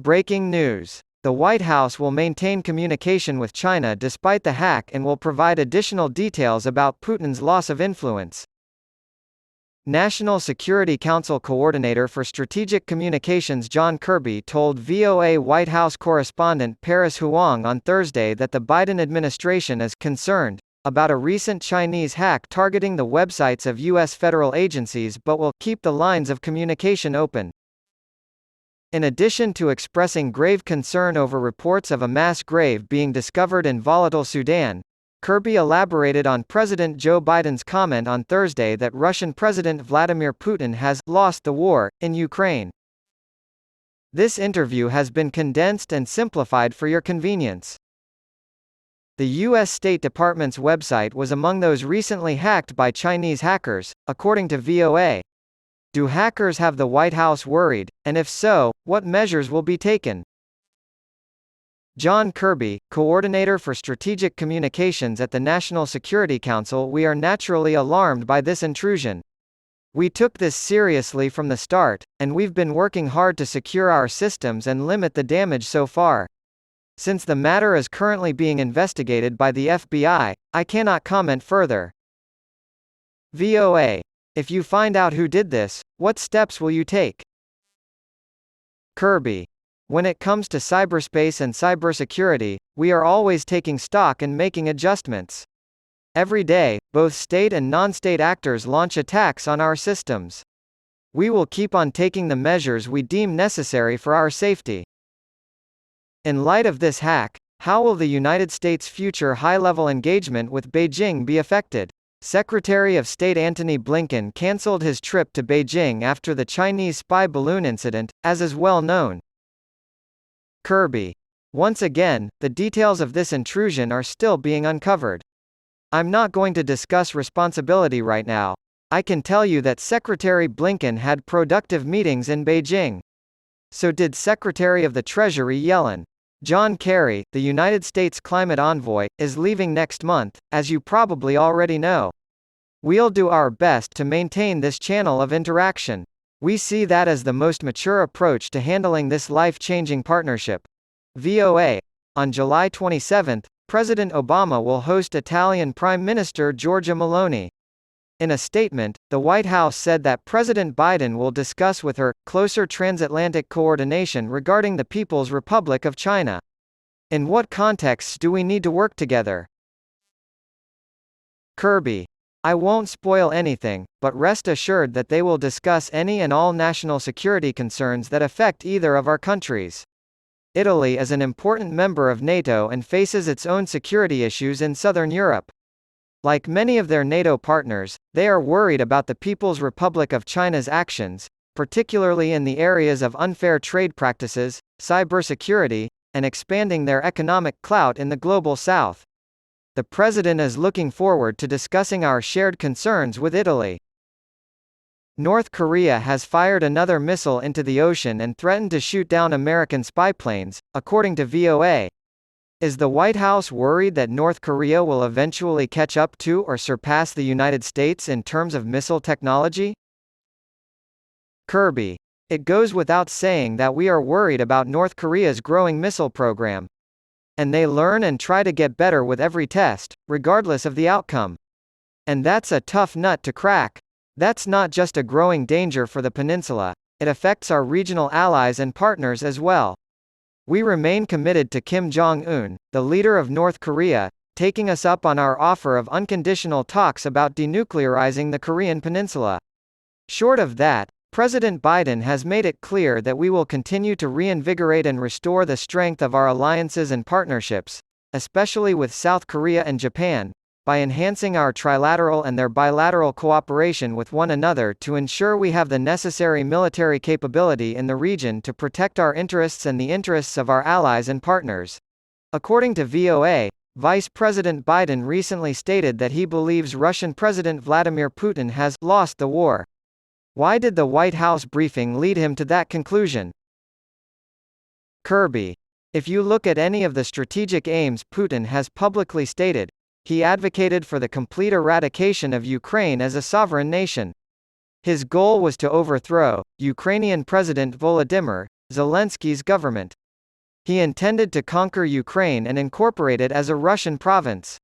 Breaking news. The White House will maintain communication with China despite the hack and will provide additional details about Putin's loss of influence. National Security Council Coordinator for Strategic Communications John Kirby told VOA White House correspondent Paris Huang on Thursday that the Biden administration is concerned about a recent Chinese hack targeting the websites of U.S. federal agencies but will keep the lines of communication open. In addition to expressing grave concern over reports of a mass grave being discovered in volatile Sudan, Kirby elaborated on President Joe Biden's comment on Thursday that Russian President Vladimir Putin has lost the war in Ukraine. This interview has been condensed and simplified for your convenience. The U.S. State Department's website was among those recently hacked by Chinese hackers, according to VOA. Do hackers have the White House worried, and if so, what measures will be taken? John Kirby, Coordinator for Strategic Communications at the National Security Council. We are naturally alarmed by this intrusion. We took this seriously from the start, and we've been working hard to secure our systems and limit the damage so far. Since the matter is currently being investigated by the FBI, I cannot comment further. VOA. If you find out who did this, what steps will you take? Kirby. When it comes to cyberspace and cybersecurity, we are always taking stock and making adjustments. Every day, both state and non-state actors launch attacks on our systems. We will keep on taking the measures we deem necessary for our safety. In light of this hack, how will the United States' future high-level engagement with Beijing be affected? Secretary of State Antony Blinken cancelled his trip to Beijing after the Chinese spy balloon incident, as is well known. Kirby. Once again, the details of this intrusion are still being uncovered. I'm not going to discuss responsibility right now. I can tell you that Secretary Blinken had productive meetings in Beijing. So did Secretary of the Treasury Yellen. John Kerry, the United States climate envoy, is leaving next month, as you probably already know. We'll do our best to maintain this channel of interaction. We see that as the most mature approach to handling this life-changing partnership. VOA. On July 27, President Obama will host Italian Prime Minister Giorgia Meloni. In a statement, the White House said that President Biden will discuss with her closer transatlantic coordination regarding the People's Republic of China. In what contexts do we need to work together? Kirby. I won't spoil anything, but rest assured that they will discuss any and all national security concerns that affect either of our countries. Italy is an important member of NATO and faces its own security issues in southern Europe. Like many of their NATO partners, they are worried about the People's Republic of China's actions, particularly in the areas of unfair trade practices, cybersecurity, and expanding their economic clout in the global south. The President is looking forward to discussing our shared concerns with Italy. North Korea has fired another missile into the ocean and threatened to shoot down American spy planes, according to VOA. Is the White House worried that North Korea will eventually catch up to or surpass the United States in terms of missile technology? Kirby. It goes without saying that we are worried about North Korea's growing missile program. And they learn and try to get better with every test, regardless of the outcome. And that's a tough nut to crack. That's not just a growing danger for the peninsula, it affects our regional allies and partners as well. We remain committed to Kim Jong-un, the leader of North Korea, taking us up on our offer of unconditional talks about denuclearizing the Korean peninsula. Short of that, President Biden has made it clear that we will continue to reinvigorate and restore the strength of our alliances and partnerships, especially with South Korea and Japan, by enhancing our trilateral and their bilateral cooperation with one another to ensure we have the necessary military capability in the region to protect our interests and the interests of our allies and partners. According to VOA, Vice President Biden recently stated that he believes Russian President Vladimir Putin has lost the war. Why did the White House briefing lead him to that conclusion? Kirby. If you look at any of the strategic aims Putin has publicly stated, he advocated for the complete eradication of Ukraine as a sovereign nation. His goal was to overthrow Ukrainian President Volodymyr Zelensky's government. He intended to conquer Ukraine and incorporate it as a Russian province.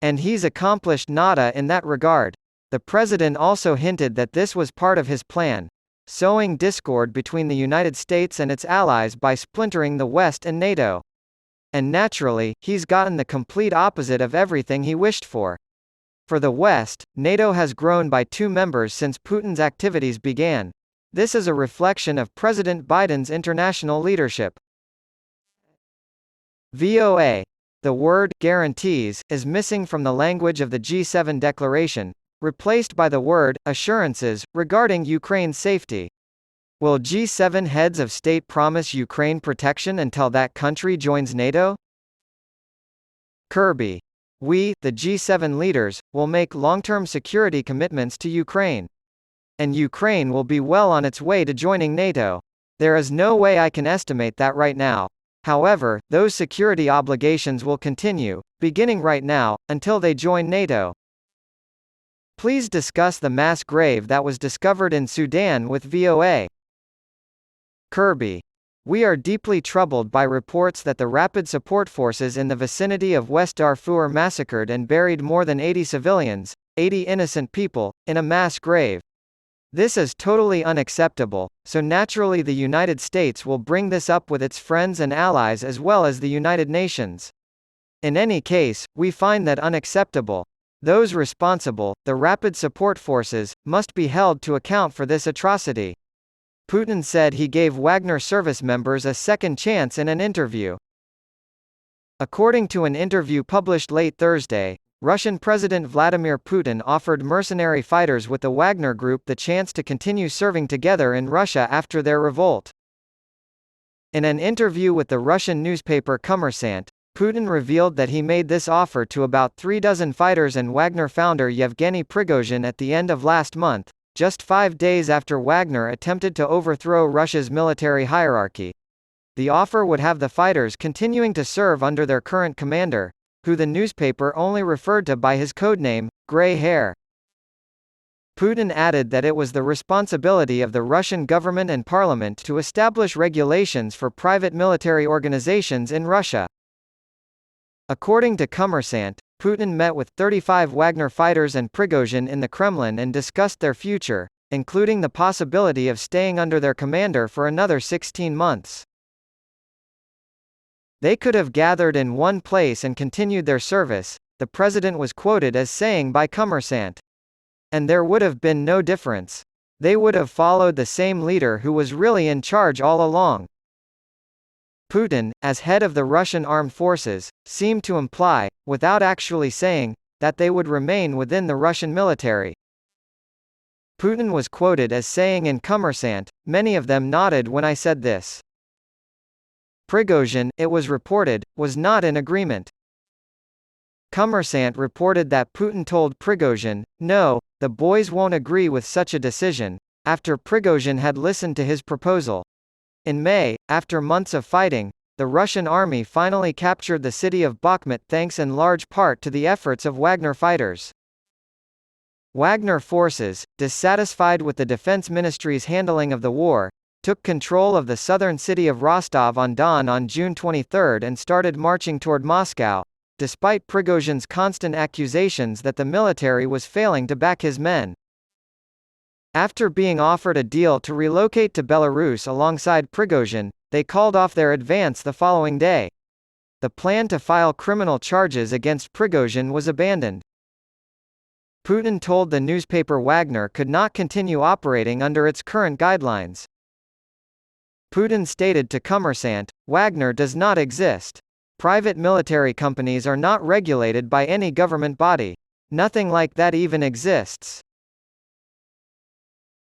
And he's accomplished nada in that regard. The president also hinted that this was part of his plan, sowing discord between the United States and its allies by splintering the West and NATO. And naturally, he's gotten the complete opposite of everything he wished for. For the West, NATO has grown by 2 members since Putin's activities began. This is a reflection of President Biden's international leadership. VOA. The word guarantees is missing from the language of the G7 declaration, replaced by the word assurances regarding Ukraine's safety. Will G7 heads of state promise Ukraine protection until that country joins NATO? Kirby. We, the G7 leaders, will make long-term security commitments to Ukraine. And Ukraine will be well on its way to joining NATO. There is no way I can estimate that right now. However, those security obligations will continue, beginning right now, until they join NATO. Please discuss the mass grave that was discovered in Sudan with VOA. Kirby. We are deeply troubled by reports that the Rapid Support Forces in the vicinity of West Darfur massacred and buried more than 80 civilians, 80 innocent people, in a mass grave. This is totally unacceptable, so naturally the United States will bring this up with its friends and allies as well as the United Nations. In any case, we find that unacceptable. Those responsible, the Rapid Support Forces, must be held to account for this atrocity. Putin said he gave Wagner service members a second chance in an interview. According to an interview published late Thursday, Russian President Vladimir Putin offered mercenary fighters with the Wagner Group the chance to continue serving together in Russia after their revolt. In an interview with the Russian newspaper Kommersant, Putin revealed that he made this offer to about 36 fighters and Wagner founder Yevgeny Prigozhin at the end of last month, just 5 days after Wagner attempted to overthrow Russia's military hierarchy. The offer would have the fighters continuing to serve under their current commander, who the newspaper only referred to by his codename, Grey Hair. Putin added that it was the responsibility of the Russian government and parliament to establish regulations for private military organizations in Russia. According to Kommersant, Putin met with 35 Wagner fighters and Prigozhin in the Kremlin and discussed their future, including the possibility of staying under their commander for another 16 months. They could have gathered in one place and continued their service, the president was quoted as saying by Kommersant. And there would have been no difference. They would have followed the same leader who was really in charge all along. Putin, as head of the Russian armed forces, seemed to imply, without actually saying, that they would remain within the Russian military. Putin was quoted as saying in Kommersant, "Many of them nodded when I said this." Prigozhin, it was reported, was not in agreement. Kommersant reported that Putin told Prigozhin, "No, the boys won't agree with such a decision," after Prigozhin had listened to his proposal. In May, after months of fighting, the Russian army finally captured the city of Bakhmut thanks in large part to the efforts of Wagner fighters. Wagner forces, dissatisfied with the defense ministry's handling of the war, took control of the southern city of Rostov-on-Don on June 23 and started marching toward Moscow, despite Prigozhin's constant accusations that the military was failing to back his men. After being offered a deal to relocate to Belarus alongside Prigozhin, they called off their advance the following day. The plan to file criminal charges against Prigozhin was abandoned. Putin told the newspaper Wagner could not continue operating under its current guidelines. Putin stated to Kommersant, "Wagner does not exist. Private military companies are not regulated by any government body. Nothing like that even exists."